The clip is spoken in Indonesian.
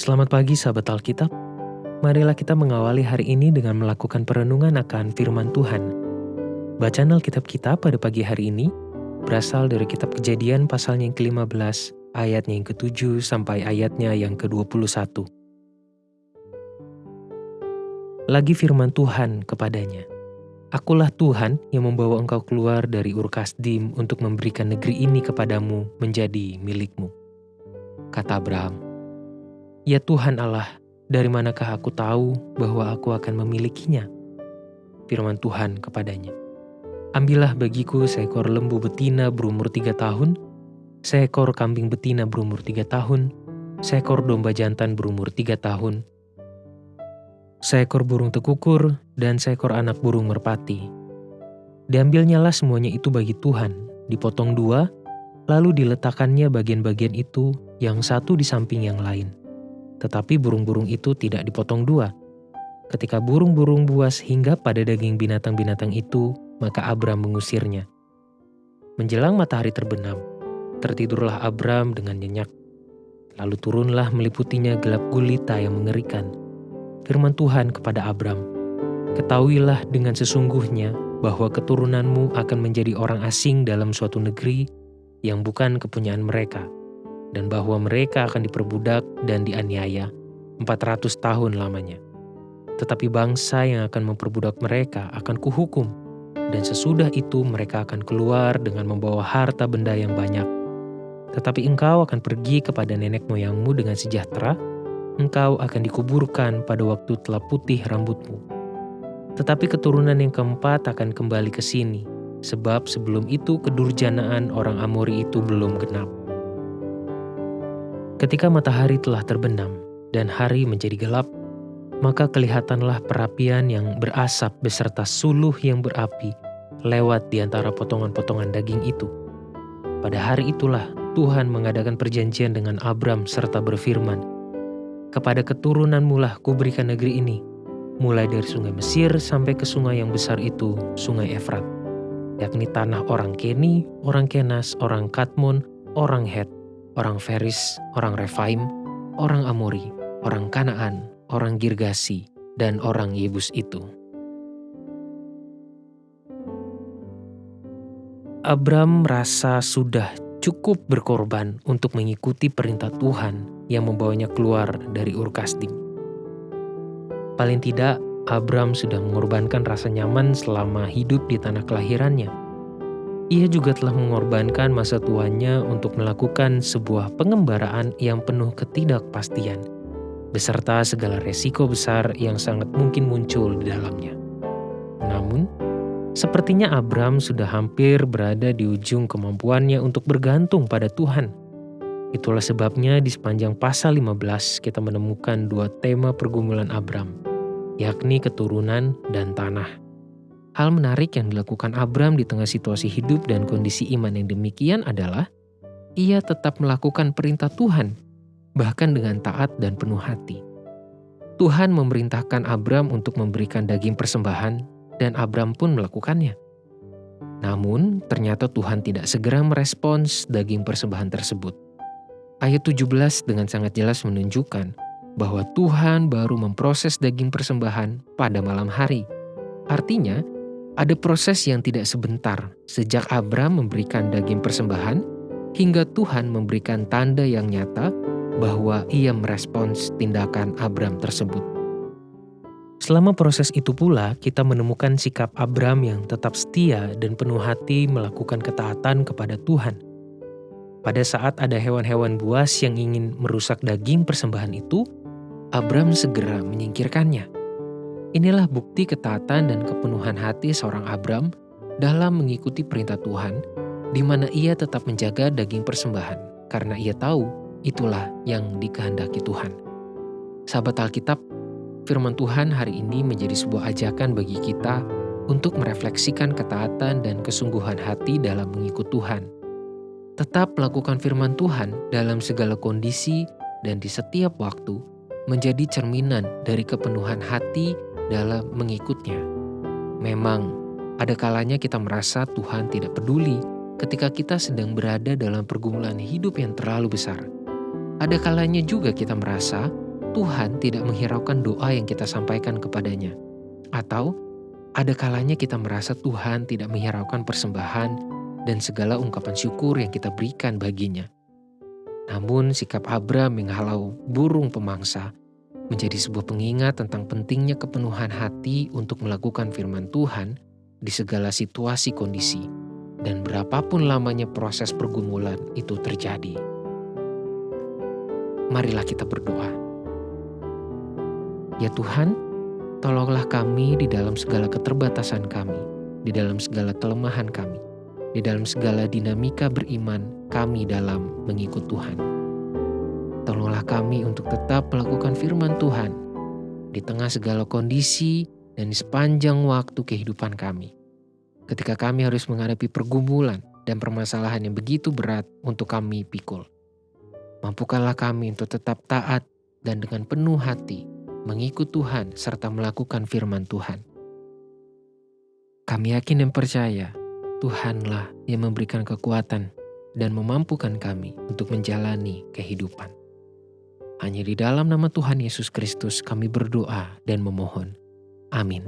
Selamat pagi sahabat Alkitab. Marilah kita mengawali hari ini dengan melakukan perenungan akan firman Tuhan. Bacaan Alkitab kita pada pagi hari ini berasal dari kitab Kejadian pasalnya yang ke-15, ayatnya yang ke-7 sampai ayatnya yang ke-21. Lagi firman Tuhan kepadanya, "Akulah Tuhan yang membawa engkau keluar dari Ur Kasdim untuk memberikan negeri ini kepadamu menjadi milikmu." Kata Abraham, "Ya Tuhan Allah, dari manakah aku tahu bahwa aku akan memilikinya?" Firman Tuhan kepadanya, "Ambillah bagiku seekor lembu betina berumur 3 tahun, seekor kambing betina berumur 3 tahun, seekor domba jantan berumur 3 tahun, seekor burung tekukur, dan seekor anak burung merpati. Diambilnyalah semuanya itu bagi Tuhan, dipotong 2, lalu diletakkannya bagian-bagian itu yang satu di samping yang lain. Tetapi burung-burung itu tidak dipotong 2. Ketika burung-burung buas hingga pada daging binatang-binatang itu, maka Abram mengusirnya. Menjelang matahari terbenam, tertidurlah Abram dengan nyenyak. Lalu turunlah meliputinya gelap gulita yang mengerikan. Firman Tuhan kepada Abram, "Ketahuilah dengan sesungguhnya bahwa keturunanmu akan menjadi orang asing dalam suatu negeri yang bukan kepunyaan mereka, dan bahwa mereka akan diperbudak dan dianiaya 400 tahun lamanya. Tetapi bangsa yang akan memperbudak mereka akan kuhukum, dan sesudah itu mereka akan keluar dengan membawa harta benda yang banyak. Tetapi engkau akan pergi kepada nenek moyangmu dengan sejahtera, engkau akan dikuburkan pada waktu telah putih rambutmu. Tetapi keturunan yang keempat akan kembali ke sini, sebab sebelum itu kedurjanaan orang Amori itu belum genap." Ketika matahari telah terbenam dan hari menjadi gelap, maka kelihatanlah perapian yang berasap beserta suluh yang berapi lewat di antara potongan-potongan daging itu. Pada hari itulah Tuhan mengadakan perjanjian dengan Abram serta berfirman, "Kepada keturunanmu lah kuberikan negeri ini, mulai dari sungai Mesir sampai ke sungai yang besar itu, sungai Efrat, yakni tanah orang Keni, orang Kenas, orang Kadmon, orang Het, orang Feris, orang Refaim, orang Amori, orang Kanaan, orang Girgasi, dan orang Yebus itu." Abram merasa sudah cukup berkorban untuk mengikuti perintah Tuhan yang membawanya keluar dari Ur Kasdim. Paling tidak, Abram sudah mengorbankan rasa nyaman selama hidup di tanah kelahirannya. Ia juga telah mengorbankan masa tuanya untuk melakukan sebuah pengembaraan yang penuh ketidakpastian, beserta segala resiko besar yang sangat mungkin muncul di dalamnya. Namun, sepertinya Abram sudah hampir berada di ujung kemampuannya untuk bergantung pada Tuhan. Itulah sebabnya di sepanjang pasal 15 kita menemukan 2 tema pergumulan Abram, yakni keturunan dan tanah. Hal menarik yang dilakukan Abram di tengah situasi hidup dan kondisi iman yang demikian adalah ia tetap melakukan perintah Tuhan, bahkan dengan taat dan penuh hati. Tuhan memerintahkan Abram untuk memberikan daging persembahan, dan Abram pun melakukannya. Namun, ternyata Tuhan tidak segera merespons daging persembahan tersebut. Ayat 17 dengan sangat jelas menunjukkan bahwa Tuhan baru memproses daging persembahan pada malam hari. Artinya, ada proses yang tidak sebentar sejak Abram memberikan daging persembahan hingga Tuhan memberikan tanda yang nyata bahwa ia merespons tindakan Abram tersebut. Selama proses itu pula, kita menemukan sikap Abram yang tetap setia dan penuh hati melakukan ketaatan kepada Tuhan. Pada saat ada hewan-hewan buas yang ingin merusak daging persembahan itu, Abram segera menyingkirkannya. Inilah bukti ketaatan dan kepenuhan hati seorang Abram dalam mengikuti perintah Tuhan, di mana ia tetap menjaga daging persembahan, karena ia tahu itulah yang dikehendaki Tuhan. Sahabat Alkitab, firman Tuhan hari ini menjadi sebuah ajakan bagi kita untuk merefleksikan ketaatan dan kesungguhan hati dalam mengikut Tuhan. Tetap melakukan firman Tuhan dalam segala kondisi dan di setiap waktu menjadi cerminan dari kepenuhan hati dalam mengikutnya. Memang, ada kalanya kita merasa Tuhan tidak peduli ketika kita sedang berada dalam pergumulan hidup yang terlalu besar. Ada kalanya juga kita merasa Tuhan tidak menghiraukan doa yang kita sampaikan kepadanya. Atau ada kalanya kita merasa Tuhan tidak menghiraukan persembahan dan segala ungkapan syukur yang kita berikan baginya. Namun sikap Abram menghalau burung pemangsa menjadi sebuah pengingat tentang pentingnya kepenuhan hati untuk melakukan firman Tuhan di segala situasi kondisi dan berapapun lamanya proses pergumulan itu terjadi. Marilah kita berdoa. Ya Tuhan, tolonglah kami di dalam segala keterbatasan kami, di dalam segala kelemahan kami, di dalam segala dinamika beriman kami dalam mengikut Tuhan. Tolonglah kami untuk tetap melakukan firman Tuhan di tengah segala kondisi dan di sepanjang waktu kehidupan kami. Ketika kami harus menghadapi pergumulan dan permasalahan yang begitu berat untuk kami pikul. Mampukanlah kami untuk tetap taat dan dengan penuh hati mengikut Tuhan serta melakukan firman Tuhan. Kami yakin dan percaya Tuhanlah yang memberikan kekuatan dan memampukan kami untuk menjalani kehidupan. Hanya di dalam nama Tuhan Yesus Kristus kami berdoa dan memohon. Amin.